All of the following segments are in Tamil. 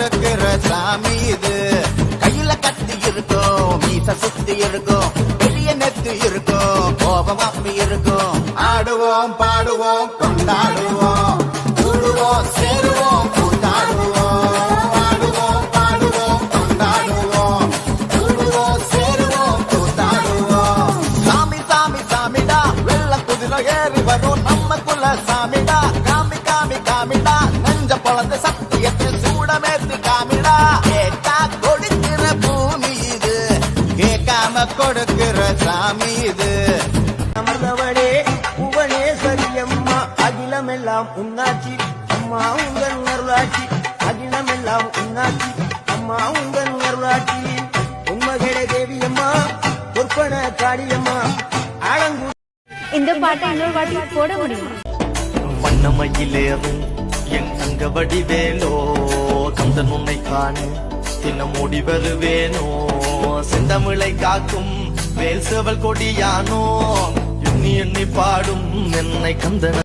கொடுக்கிற சாமி இது. கையில கத்தி இருக்கும், மீச சுத்தி இருக்கும், பெரிய நெத்து இருக்கும், கோபம் அப்பி இருக்கும். ஆடுவோம் பாடுவோம் கொண்டாடுவோம், கூடுவோம் சேருவோம் கூத்தாடுவோம். ஆடுவோம் பாடுவோம் கொண்டாடுவோம், கூடுவோம் சேருவோம் கூத்தாடுவோம். சாமி சாமி சாமிடா, வெள்ள குதிரை ஏறி வரும் நம்ம குல சாமிடா. காமி காமி காமிடா, நெஞ்ச பொழந்த சத்தியத்தில் சூடமேத்து காமிடா. கேட்டா கொடுக்கிற பூமி இது, கேட்காம கொடுக்கிற சாமி இது. அமர்ந்தவளே புவனேஸ்வரி அம்மா, அகிலமெல்லாம் உன்னாட்சி அம்மா உங்கள் அருளாட்சி. அகிலமெல்லாம் உன்னாட்சி அம்மா உங்கள் அருளாட்சி. உண்மகளே தேவி அம்மா, பொற்பன காளியம்மா, ஆலங்கூ. இந்த பாட்டை இன்னொரு வாட்டி போட முடியுமா? வண்ணமயிலேறும் என் தங்க வடிவேலோ, கந்தன் உன்னை காண தினம் ஓடி வருவேனோ. செந்தமிழை காக்கும் வேல் செவல் கொடியானோ, எண்ணி எண்ணி பாடும் என்னை கந்தன.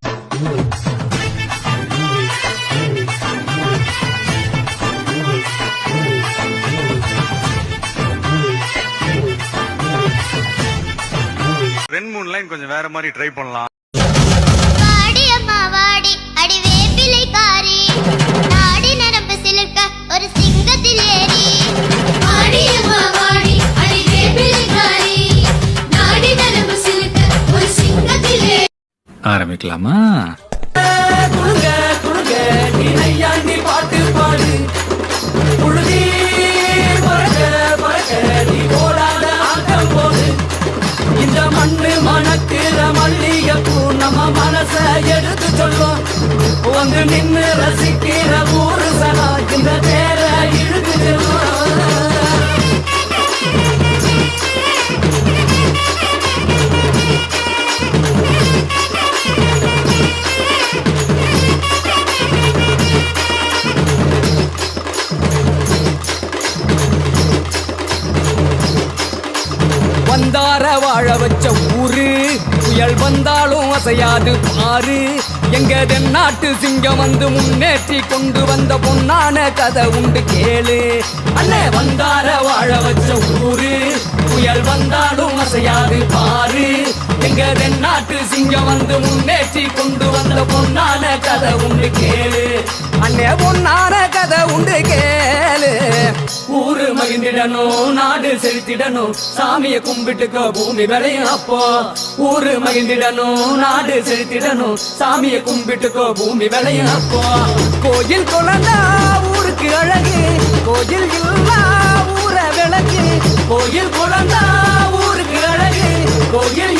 ரெண்டு மூணு லைன் கொஞ்சம் வேற மாதிரி ட்ரை பண்ணலாம். வாடி அம்மா வாடி, அடி வேப்பிலைக்காரி, நாடி நரம்பு சிலிர்க்க ஒரு சிங்கத்தில் ஏறி. வாடி அம்மா வாடி, அடி வேப்பிலைக்காரி, நாடி நரம்பு சிலிர்க்க ஒரு சிங்கத்தில் ஏறி. ஆரம்பிக்கலாமா? குழுங்க குழுங்க நீ நையாண்டி பாட்டு பாடு. புழுதி பறக்க பறக்க நீ போடாத ஆட்டம் போடு. இந்த மண்ணு மணக்கிற மல்லிகைப்பூ நம்ம மனச எடுத்து சொல்லும். வந்து நின்று ரசிக்கிற ஊரு சனா இந்த தேர இழுத்து செல்லும். வந்தார வாழ வச்ச ஊரு, புயல் வந்தாலும் அசையாது பாரு. எங்க தென்னாட்டு சிங்கம் வந்து முன்னேற்றி கொண்டு வந்த பொன்னான கதை உண்டு கேளு. அண்ணே வந்தார வாழ வச்ச ஊரு, புயல் வந்தாலும் அசையாது பாரு. எங்க தென்னாட்டு சிங்கம் வந்து முன்னேற்றி கொண்டு வந்த பொன்னான கதை உண்டு கேளு. அண்ணே பொன்னான கதை உண்டு கேளு. ஊரு மகிழ்ந்திடணும், நாடு செலுத்திடணும், சாமியை கும்பிட்டுக்க பூமி விளையும் அப்போ. ஊரு மகிழ்ந்திடணும், நாடு செலுத்திடணும், சாமியை கும்பிட்டுக்கோ பூமி விளையும் அப்போ. கோயில் குழந்தா ஊருக்கு அழகு, கோயில் இல்லா ஊர விளக்கு. கோயில் குழந்தா ஊருக்கு அழகு, கோயில்